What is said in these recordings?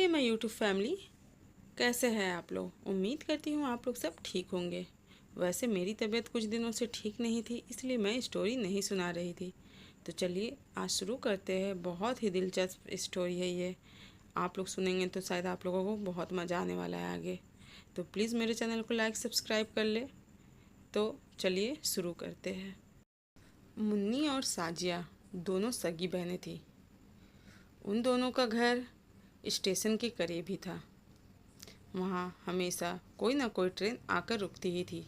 My YouTube family, कैसे हैं आप लोग। उम्मीद करती हूँ आप लोग सब ठीक होंगे। वैसे मेरी तबीयत कुछ दिनों से ठीक नहीं थी, इसलिए मैं स्टोरी नहीं सुना रही थी। तो चलिए आज शुरू करते हैं। बहुत ही दिलचस्प स्टोरी है ये। आप लोग सुनेंगे तो शायद आप लोगों को बहुत मज़ा आने वाला है आगे। तो प्लीज़ मेरे चैनल को लाइक सब्सक्राइब कर ले। तो चलिए शुरू करते हैं। मुन्नी और साजिया दोनों सगी बहनें थीं। उन दोनों का घर स्टेशन के करीब ही था। वहाँ हमेशा कोई ना कोई ट्रेन आकर रुकती ही थी।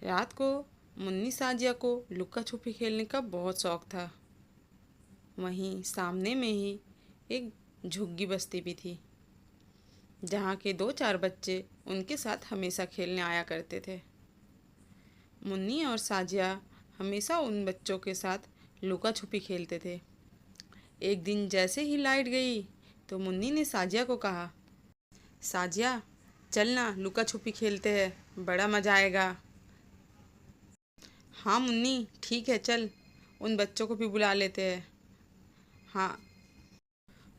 रात को मुन्नी साजिया को लुक्का छुपी खेलने का बहुत शौक था। वहीं सामने में ही एक झुग्गी बस्ती भी थी, जहाँ के 2-4 बच्चे उनके साथ हमेशा खेलने आया करते थे। मुन्नी और साजिया हमेशा उन बच्चों के साथ लुका छुपी खेलते थे। एक दिन जैसे ही लाइट गई तो मुन्नी ने साजिया को कहा, साजिया चल ना लुका छुपी खेलते हैं, बड़ा मज़ा आएगा। हाँ मुन्नी ठीक है चल, उन बच्चों को भी बुला लेते हैं। हाँ।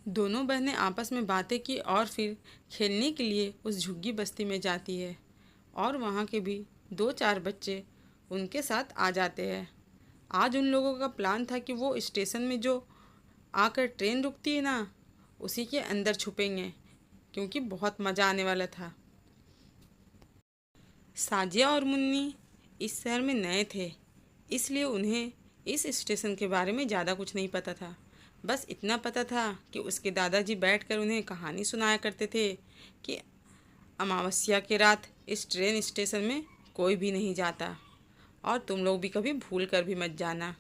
दोनों बहनें आपस में बातें की और फिर खेलने के लिए उस झुग्गी बस्ती में जाती है और वहाँ के भी 2-4 बच्चे उनके साथ आ जाते हैं। आज उन लोगों का प्लान था कि वो स्टेशन में जो आकर ट्रेन रुकती है ना, उसी के अंदर छुपेंगे, क्योंकि बहुत मज़ा आने वाला था। साजिया और मुन्नी इस शहर में नए थे, इसलिए उन्हें इस स्टेशन के बारे में ज़्यादा कुछ नहीं पता था। बस इतना पता था कि उसके दादाजी बैठकर उन्हें कहानी सुनाया करते थे कि अमावस्या के रात इस ट्रेन स्टेशन में कोई भी नहीं जाता और तुम लोग भी कभी भूल कर भी मत जाना।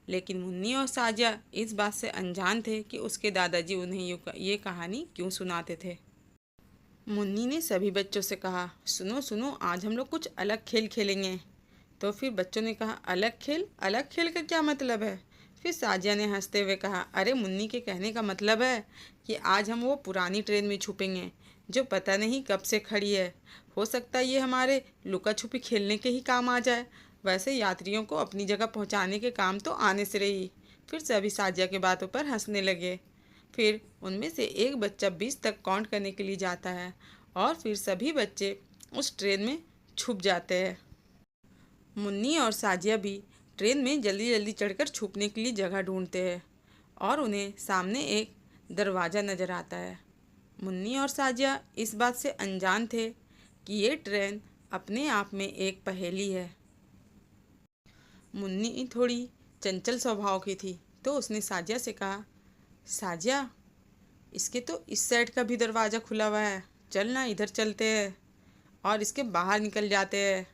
लेकिन मुन्नी और साजिया इस बात से अनजान थे कि उसके दादाजी उन्हें ये कहानी क्यों सुनाते थे। मुन्नी ने सभी बच्चों से कहा, सुनो सुनो आज हम लोग कुछ अलग खेल खेलेंगे। तो फिर बच्चों ने कहा, अलग खेल का क्या मतलब है। फिर साजिया ने हंसते हुए कहा, अरे मुन्नी के कहने का मतलब है कि आज हम वो पुरानी ट्रेन में छुपेंगे जो पता नहीं कब से खड़ी है। हो सकता है ये हमारे लुका छुपी खेलने के ही काम आ जाए। वैसे यात्रियों को अपनी जगह पहुंचाने के काम तो आने से रही। फिर सभी साजिया की बातों पर हंसने लगे। फिर उनमें से एक बच्चा 20 तक काउंट करने के लिए जाता है और फिर सभी बच्चे उस ट्रेन में छुप जाते हैं। मुन्नी और साजिया भी ट्रेन में जल्दी जल्दी चढ़कर छुपने के लिए जगह ढूंढते हैं और उन्हें सामने एक दरवाज़ा नज़र आता है। मुन्नी और साजिया इस बात से अनजान थे कि ये ट्रेन अपने आप में एक पहेली है। मुन्नी थोड़ी चंचल स्वभाव की थी, तो उसने साजिया से कहा, साजिया इसके तो इस साइड का भी दरवाज़ा खुला हुआ है, चल ना इधर चलते हैं और इसके बाहर निकल जाते हैं।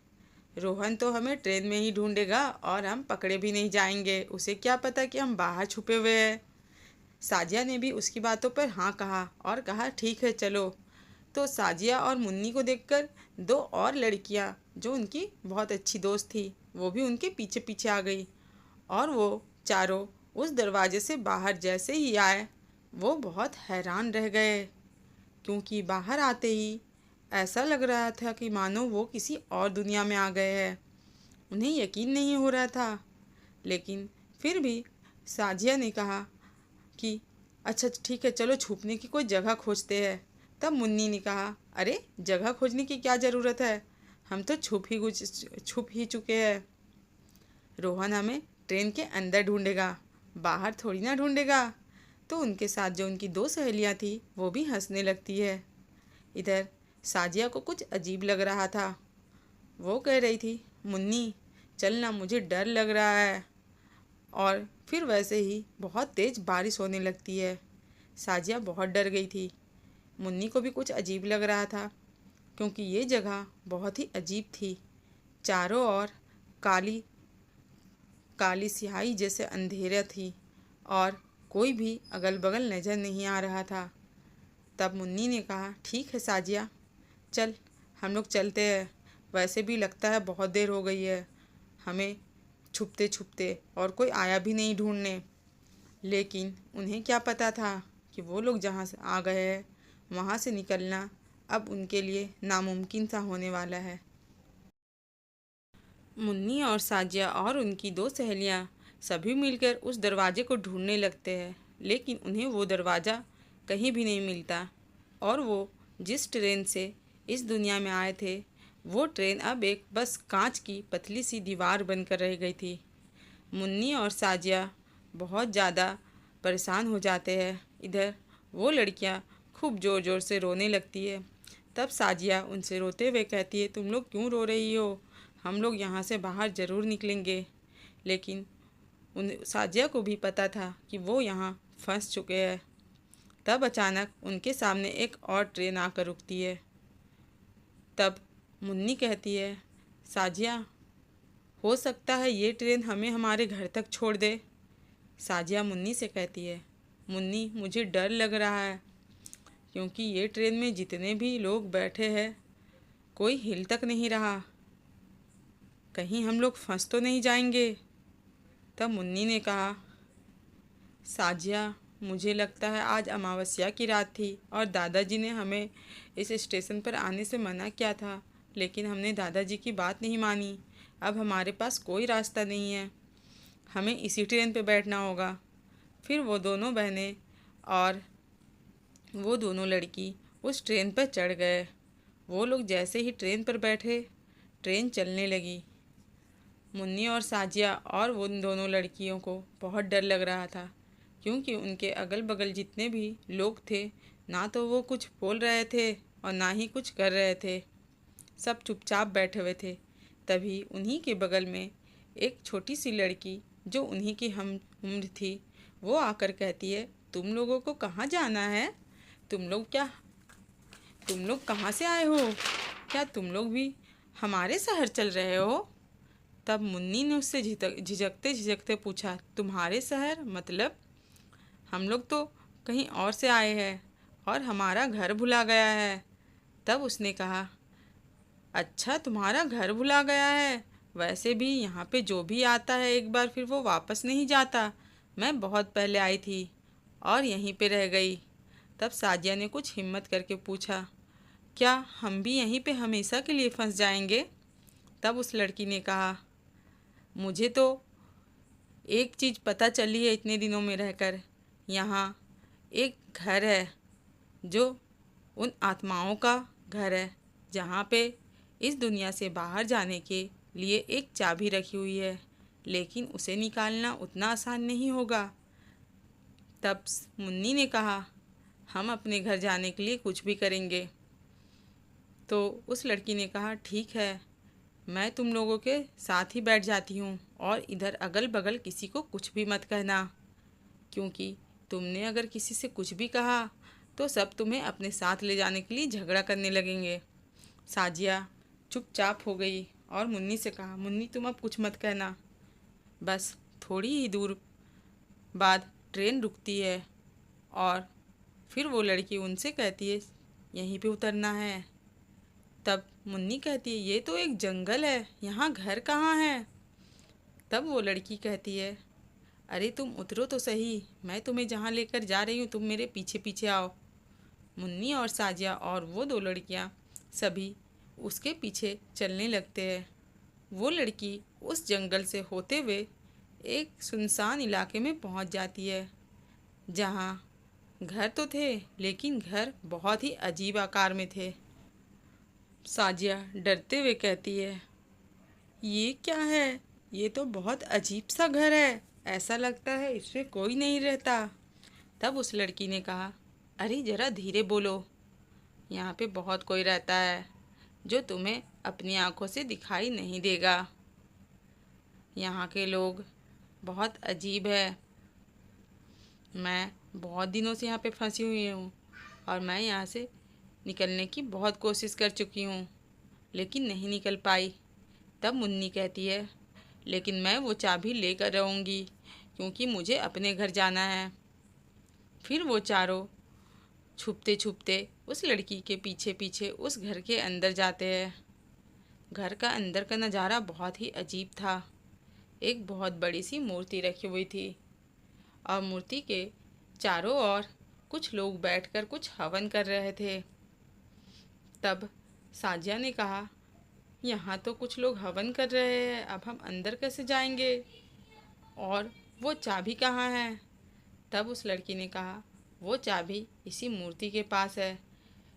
रोहन तो हमें ट्रेन में ही ढूंढेगा और हम पकड़े भी नहीं जाएंगे, उसे क्या पता कि हम बाहर छुपे हुए हैं। साजिया ने भी उसकी बातों पर हाँ कहा और कहा, ठीक है चलो। तो साजिया और मुन्नी को देखकर 2 और लड़कियां जो उनकी बहुत अच्छी दोस्त थी, वो भी उनके पीछे पीछे आ गई और वो चारों उस दरवाजे से बाहर जैसे ही आए वो बहुत हैरान रह गए, क्योंकि बाहर आते ही ऐसा लग रहा था कि मानो वो किसी और दुनिया में आ गए हैं। उन्हें यकीन नहीं हो रहा था, लेकिन फिर भी साजिया ने कहा कि अच्छा ठीक है चलो छुपने की कोई जगह खोजते हैं। तब मुन्नी ने कहा, अरे जगह खोजने की क्या ज़रूरत है, हम तो छुप ही चुके हैं। रोहन हमें ट्रेन के अंदर ढूंढेगा, बाहर थोड़ी ना ढूंढेगा। तो उनके साथ जो उनकी 2 सहेलियां थी वो भी हंसने लगती है। इधर साजिया को कुछ अजीब लग रहा था। वो कह रही थी, मुन्नी चलना मुझे डर लग रहा है। और फिर वैसे ही बहुत तेज़ बारिश होने लगती है। साजिया बहुत डर गई थी। मुन्नी को भी कुछ अजीब लग रहा था, क्योंकि ये जगह बहुत ही अजीब थी। चारों ओर काली काली स्याही जैसे अंधेरा थी और कोई भी अगल बगल नज़र नहीं आ रहा था। तब मुन्नी ने कहा, ठीक है साजिया चल हम लोग चलते हैं। वैसे भी लगता है बहुत देर हो गई है हमें छुपते छुपते और कोई आया भी नहीं ढूंढने। लेकिन उन्हें क्या पता था कि वो लोग जहाँ से आ गए हैं वहाँ से निकलना अब उनके लिए नामुमकिन सा होने वाला है। मुन्नी और साजिया और उनकी 2 सहेलियाँ सभी मिलकर उस दरवाजे को ढूंढने लगते हैं, लेकिन उन्हें वो दरवाज़ा कहीं भी नहीं मिलता। और वो जिस ट्रेन से इस दुनिया में आए थे, वो ट्रेन अब एक बस कांच की पतली सी दीवार बनकर रह गई थी। मुन्नी और साजिया बहुत ज़्यादा परेशान हो जाते हैं। इधर वो लड़कियां खूब ज़ोर ज़ोर से रोने लगती है। तब साजिया उनसे रोते हुए कहती है, तुम लोग क्यों रो रही हो? हम लोग यहाँ से बाहर ज़रूर निकलेंगे। लेकिन उन साजिया को भी पता था कि वो यहाँ फंस चुके हैं। तब अचानक उनके सामने एक और ट्रेन आकर रुकती है। तब मुन्नी कहती है, साजिया, हो सकता है ये ट्रेन हमें हमारे घर तक छोड़ दे। साजिया मुन्नी से कहती है, मुन्नी, मुझे डर लग रहा है, क्योंकि ये ट्रेन में जितने भी लोग बैठे हैं कोई हिल तक नहीं रहा। कहीं हम लोग फंस तो नहीं जाएंगे? तब मुन्नी ने कहा, साजिया, मुझे लगता है आज अमावस्या की रात थी और दादाजी ने हमें इस स्टेशन पर आने से मना किया था, लेकिन हमने दादाजी की बात नहीं मानी। अब हमारे पास कोई रास्ता नहीं है, हमें इसी ट्रेन पर बैठना होगा। फिर वो दोनों बहनें और वो दोनों लड़की उस ट्रेन पर चढ़ गए। वो लोग जैसे ही ट्रेन पर बैठे, ट्रेन चलने लगी। मुन्नी और साजिया और उन दोनों लड़कियों को बहुत डर लग रहा था, क्योंकि उनके अगल बगल जितने भी लोग थे, ना तो वो कुछ बोल रहे थे और ना ही कुछ कर रहे थे। सब चुपचाप बैठे हुए थे। तभी उन्हीं के बगल में एक छोटी सी लड़की, जो उन्हीं की हम उम्र थी, वो आकर कहती है, तुम लोगों को कहाँ जाना है? तुम लोग कहाँ से आए हो? क्या तुम लोग भी हमारे शहर चल रहे हो? तब मुन्नी ने उससे झिझकते झिझकते पूछा, तुम्हारे शहर मतलब? हम लोग तो कहीं और से आए हैं और हमारा घर भुला गया है। तब उसने कहा, अच्छा, तुम्हारा घर भुला गया है? वैसे भी यहाँ पे जो भी आता है एक बार फिर वो वापस नहीं जाता। मैं बहुत पहले आई थी और यहीं पे रह गई। तब साजिया ने कुछ हिम्मत करके पूछा, क्या हम भी यहीं पे हमेशा के लिए फंस जाएंगे? तब उस लड़की ने कहा, मुझे तो एक चीज़ पता चली है इतने दिनों में रहकर, यहाँ एक घर है जो उन आत्माओं का घर है, जहाँ पे इस दुनिया से बाहर जाने के लिए एक चाबी रखी हुई है, लेकिन उसे निकालना उतना आसान नहीं होगा। तब मुन्नी ने कहा, हम अपने घर जाने के लिए कुछ भी करेंगे। तो उस लड़की ने कहा, ठीक है, मैं तुम लोगों के साथ ही बैठ जाती हूँ और इधर अगल बगल किसी को कुछ भी मत कहना, क्योंकि तुमने अगर किसी से कुछ भी कहा तो सब तुम्हें अपने साथ ले जाने के लिए झगड़ा करने लगेंगे। साजिया चुपचाप हो गई और मुन्नी से कहा, मुन्नी, तुम अब कुछ मत कहना। बस थोड़ी ही दूर बाद ट्रेन रुकती है और फिर वो लड़की उनसे कहती है, यहीं पे उतरना है। तब मुन्नी कहती है, ये तो एक जंगल है, यहाँ घर कहाँ है? तब वो लड़की कहती है, अरे तुम उतरो तो सही, मैं तुम्हें जहाँ लेकर जा रही हूँ तुम मेरे पीछे पीछे आओ। मुन्नी और साजिया और वो दो लड़कियाँ सभी उसके पीछे चलने लगते हैं। वो लड़की उस जंगल से होते हुए एक सुनसान इलाके में पहुँच जाती है, जहाँ घर तो थे, लेकिन घर बहुत ही अजीब आकार में थे। साजिया डरते हुए कहती है, ये क्या है? ये तो बहुत अजीब सा घर है, ऐसा लगता है इसमें कोई नहीं रहता। तब उस लड़की ने कहा, अरे ज़रा धीरे बोलो, यहाँ पे बहुत कोई रहता है जो तुम्हें अपनी आंखों से दिखाई नहीं देगा। यहाँ के लोग बहुत अजीब है। मैं बहुत दिनों से यहाँ पे फंसी हुई हूँ और मैं यहाँ से निकलने की बहुत कोशिश कर चुकी हूँ, लेकिन नहीं निकल पाई। तब मुन्नी कहती है, लेकिन मैं वो चाबी लेकर रहूँगी, क्योंकि मुझे अपने घर जाना है। फिर वो चारों छुपते छुपते उस लड़की के पीछे पीछे उस घर के अंदर जाते हैं। घर का अंदर का नज़ारा बहुत ही अजीब था। एक बहुत बड़ी सी मूर्ति रखी हुई थी और मूर्ति के चारों ओर कुछ लोग बैठकर कुछ हवन कर रहे थे। तब साजिया ने कहा, यहाँ तो कुछ लोग हवन कर रहे हैं, अब हम अंदर कैसे जाएंगे? और वो चाबी कहाँ है? तब उस लड़की ने कहा, वो चाबी इसी मूर्ति के पास है।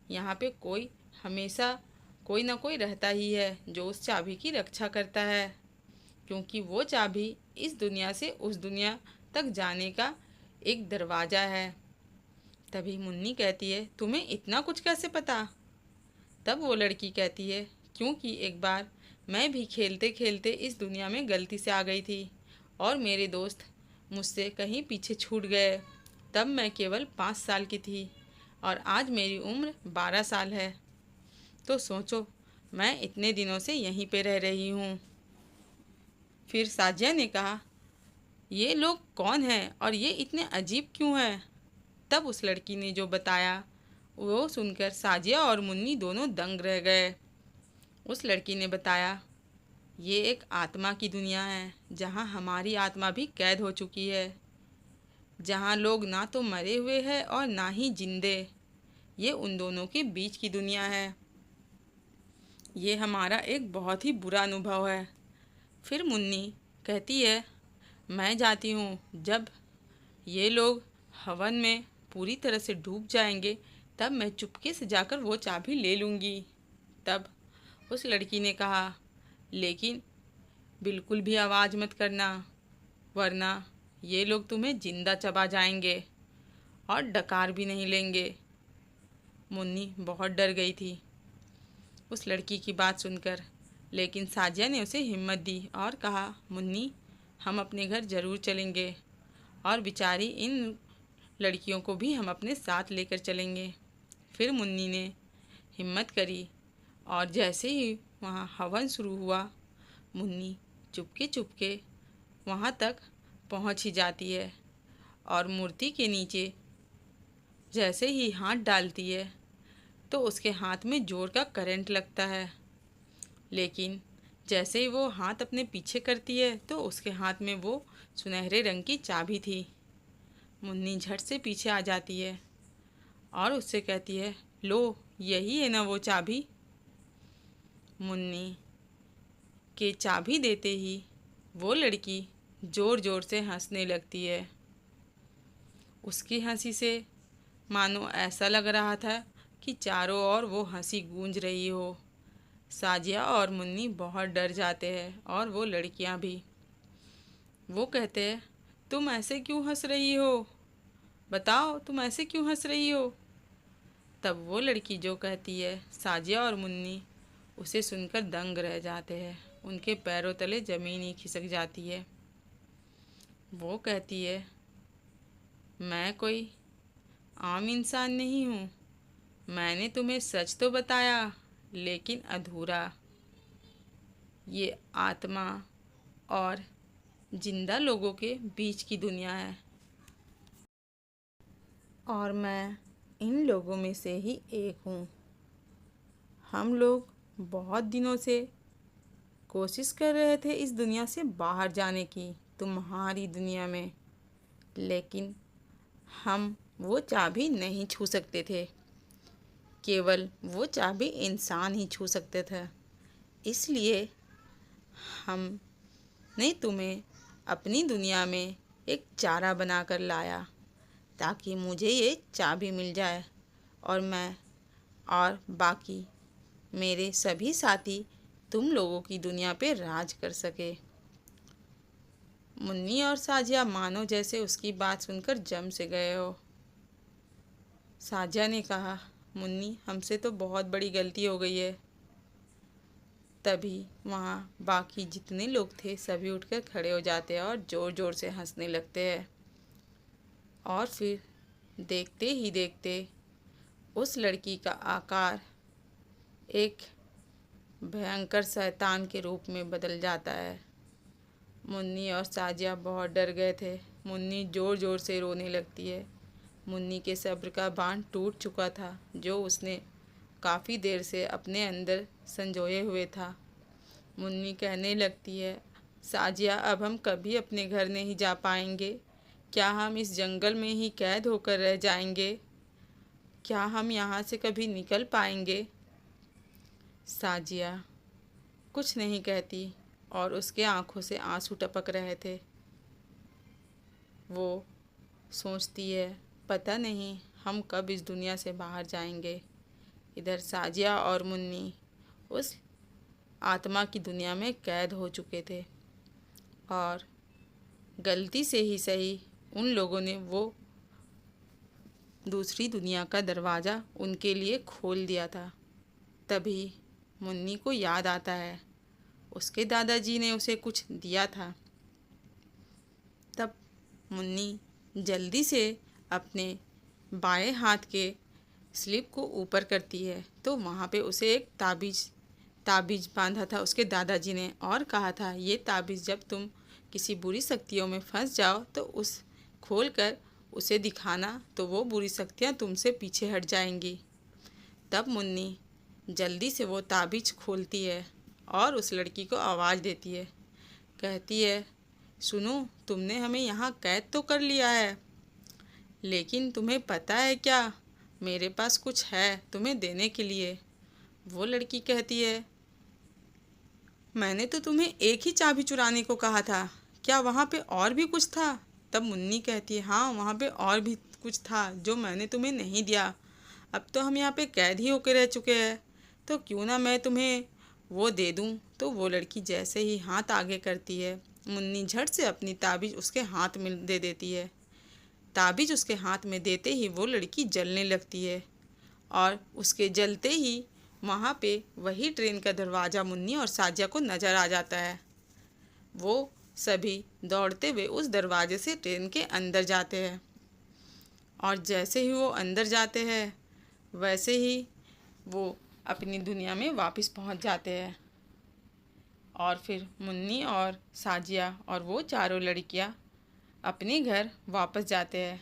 यहाँ पे कोई हमेशा कोई ना कोई रहता ही है जो उस चाबी की रक्षा करता है, क्योंकि वो चाबी इस दुनिया से उस दुनिया तक जाने का एक दरवाज़ा है। तभी मुन्नी कहती है, तुम्हें इतना कुछ कैसे पता? तब वो लड़की कहती है, क्योंकि एक बार मैं भी खेलते खेलते इस दुनिया में गलती से आ गई थी और मेरे दोस्त मुझसे कहीं पीछे छूट गए। तब मैं केवल 5 साल की थी और आज मेरी उम्र 12 साल है। तो सोचो, मैं इतने दिनों से यहीं पे रह रही हूँ। फिर साजिया ने कहा, ये लोग कौन हैं और ये इतने अजीब क्यों हैं? तब उस लड़की ने जो बताया वो सुनकर साजिया और मुन्नी दोनों दंग रह गए। उस लड़की ने बताया, ये एक आत्मा की दुनिया है जहाँ हमारी आत्मा भी कैद हो चुकी है, जहाँ लोग ना तो मरे हुए हैं और ना ही जिंदे। ये उन दोनों के बीच की दुनिया है। ये हमारा एक बहुत ही बुरा अनुभव है। फिर मुन्नी कहती है, मैं जाती हूँ। जब ये लोग हवन में पूरी तरह से डूब जाएंगे तब मैं चुपके से जाकर वो चाबी ले लूँगी। तब उस लड़की ने कहा, लेकिन बिल्कुल भी आवाज़ मत करना, वरना ये लोग तुम्हें जिंदा चबा जाएंगे और डकार भी नहीं लेंगे। मुन्नी बहुत डर गई थी उस लड़की की बात सुनकर, लेकिन साजिया ने उसे हिम्मत दी और कहा, मुन्नी, हम अपने घर ज़रूर चलेंगे और बेचारी इन लड़कियों को भी हम अपने साथ लेकर चलेंगे। फिर मुन्नी ने हिम्मत करी और जैसे ही वहाँ हवन शुरू हुआ, मुन्नी चुपके चुपके वहाँ तक पहुँच ही जाती है और मूर्ति के नीचे जैसे ही हाथ डालती है तो उसके हाथ में जोर का करंट लगता है। लेकिन जैसे ही वो हाथ अपने पीछे करती है तो उसके हाथ में वो सुनहरे रंग की चाबी थी। मुन्नी झट से पीछे आ जाती है और उससे कहती है, लो, यही है ना वो चाबी? मुन्नी के चाबी देते ही वो लड़की ज़ोर ज़ोर से हंसने लगती है। उसकी हंसी से मानो ऐसा लग रहा था कि चारों ओर वो हंसी गूंज रही हो। साजिया और मुन्नी बहुत डर जाते हैं और वो लड़कियां भी। वो कहते हैं, तुम ऐसे क्यों हंस रही हो? बताओ, तुम ऐसे क्यों हंस रही हो? तब वो लड़की जो कहती है, साजिया और मुन्नी उसे सुनकर दंग रह जाते हैं। उनके पैरों तले ज़मीन ही खिसक जाती है। वो कहती है, मैं कोई आम इंसान नहीं हूँ। मैंने तुम्हें सच तो बताया, लेकिन अधूरा। ये आत्मा और जिंदा लोगों के बीच की दुनिया है और मैं इन लोगों में से ही एक हूँ। हम लोग बहुत दिनों से कोशिश कर रहे थे इस दुनिया से बाहर जाने की, तुम्हारी दुनिया में, लेकिन हम वो चाबी नहीं छू सकते थे। केवल वो चाबी इंसान ही छू सकते थे। इसलिए हमने तुम्हें अपनी दुनिया में एक चारा बनाकर लाया ताकि मुझे ये चाबी मिल जाए और मैं और बाकी मेरे सभी साथी तुम लोगों की दुनिया पे राज कर सके। मुन्नी और साजिया मानो जैसे उसकी बात सुनकर जम से गए हो। साजिया ने कहा, मुन्नी, हमसे तो बहुत बड़ी गलती हो गई है। तभी वहाँ बाकी जितने लोग थे सभी उठकर खड़े हो जाते हैं और ज़ोर ज़ोर से हंसने लगते हैं। और फिर देखते ही देखते उस लड़की का आकार एक भयंकर शैतान के रूप में बदल जाता है। मुन्नी और साजिया बहुत डर गए थे। मुन्नी ज़ोर ज़ोर से रोने लगती है। मुन्नी के सब्र का बांध टूट चुका था जो उसने काफ़ी देर से अपने अंदर संजोए हुए था। मुन्नी कहने लगती है, साजिया, अब हम कभी अपने घर नहीं जा पाएंगे। क्या हम इस जंगल में ही कैद होकर रह जाएंगे? क्या हम यहाँ से कभी निकल पाएंगे? साजिया कुछ नहीं कहती और उसके आंखों से आंसू टपक रहे थे। वो सोचती है, पता नहीं हम कब इस दुनिया से बाहर जाएंगे। इधर साजिया और मुन्नी उस आत्मा की दुनिया में कैद हो चुके थे और गलती से ही सही उन लोगों ने वो दूसरी दुनिया का दरवाज़ा उनके लिए खोल दिया था। तभी मुन्नी को याद आता है उसके दादाजी ने उसे कुछ दिया था। तब मुन्नी जल्दी से अपने बाएं हाथ के स्लिप को ऊपर करती है तो वहाँ पे उसे एक ताबीज़ बांधा था उसके दादाजी ने और कहा था, ये ताबीज़ जब तुम किसी बुरी शक्तियों में फंस जाओ तो उस खोल कर उसे दिखाना तो वो बुरी शक्तियाँ तुमसे पीछे हट जाएंगी। तब मुन्नी जल्दी से वो ताबीज़ खोलती है और उस लड़की को आवाज़ देती है, कहती है, सुनो, तुमने हमें यहाँ कैद तो कर लिया है, लेकिन तुम्हें पता है क्या, मेरे पास कुछ है तुम्हें देने के लिए। वो लड़की कहती है, मैंने तो तुम्हें एक ही चाबी चुराने को कहा था, क्या वहाँ पे और भी कुछ था? तब मुन्नी कहती है, हाँ, वहाँ पे और भी कुछ था जो मैंने तुम्हें नहीं दिया। अब तो हम यहाँ पे कैद ही होकर रह चुके हैं, तो क्यों ना मैं तुम्हें वो दे दूँ। तो वो लड़की जैसे ही हाथ आगे करती है, मुन्नी झट से अपनी ताबीज़ उसके हाथ में दे देती है। ताबीज़ उसके हाथ में देते ही वो लड़की जलने लगती है और उसके जलते ही वहाँ पे वही ट्रेन का दरवाज़ा मुन्नी और साजिया को नज़र आ जाता है। वो सभी दौड़ते हुए उस दरवाजे से ट्रेन के अंदर जाते हैं और जैसे ही वो अंदर जाते हैं वैसे ही वो अपनी दुनिया में वापस पहुंच जाते हैं। और फिर मुन्नी और साजिया और वो चारों लड़कियां अपने घर वापस जाते हैं।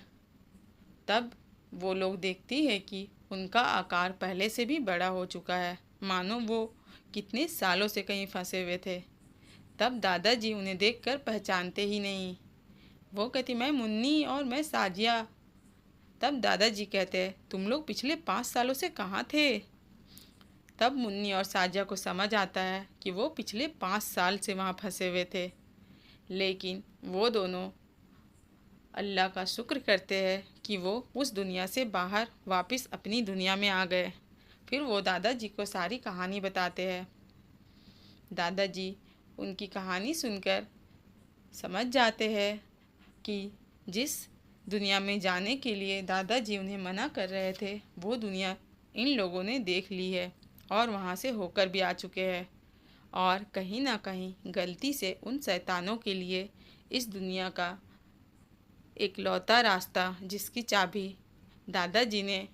तब वो लोग देखती है कि उनका आकार पहले से भी बड़ा हो चुका है, मानो वो कितने सालों से कहीं फंसे हुए थे। तब दादाजी उन्हें देखकर पहचानते ही नहीं। वो कहती, मैं मुन्नी और मैं साजिया। तब दादाजी कहते हैं, तुम लोग पिछले 5 सालों से कहाँ थे? तब मुन्नी और साजिया को समझ आता है कि वो पिछले 5 साल से वहाँ फंसे हुए थे, लेकिन वो दोनों अल्लाह का शुक्र करते हैं कि वो उस दुनिया से बाहर वापस अपनी दुनिया में आ गए। फिर वो दादाजी को सारी कहानी बताते हैं। दादाजी उनकी कहानी सुनकर समझ जाते हैं कि जिस दुनिया में जाने के लिए दादाजी उन्हें मना कर रहे थे, वो दुनिया इन लोगों ने देख ली है और वहाँ से होकर भी आ चुके हैं। और कहीं ना कहीं गलती से उन शैतानों के लिए इस दुनिया का एक लौता रास्ता, जिसकी चाबी दादाजी ने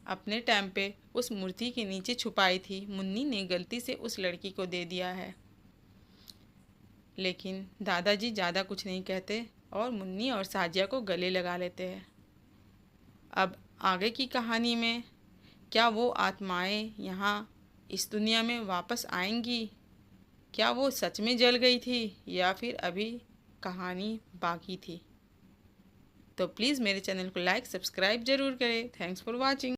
अपने टाइम पे उस मूर्ति के नीचे छुपाई थी, मुन्नी ने गलती से उस लड़की को दे दिया है। लेकिन दादाजी ज़्यादा कुछ नहीं कहते और मुन्नी और साजिया को गले लगा लेते हैं। अब आगे की कहानी में क्या वो आत्माएं यहाँ इस दुनिया में वापस आएंगी? क्या वो सच में जल गई थी या फिर अभी कहानी बाकी थी? तो प्लीज़ मेरे चैनल को लाइक सब्सक्राइब ज़रूर करें। Thanks for watching.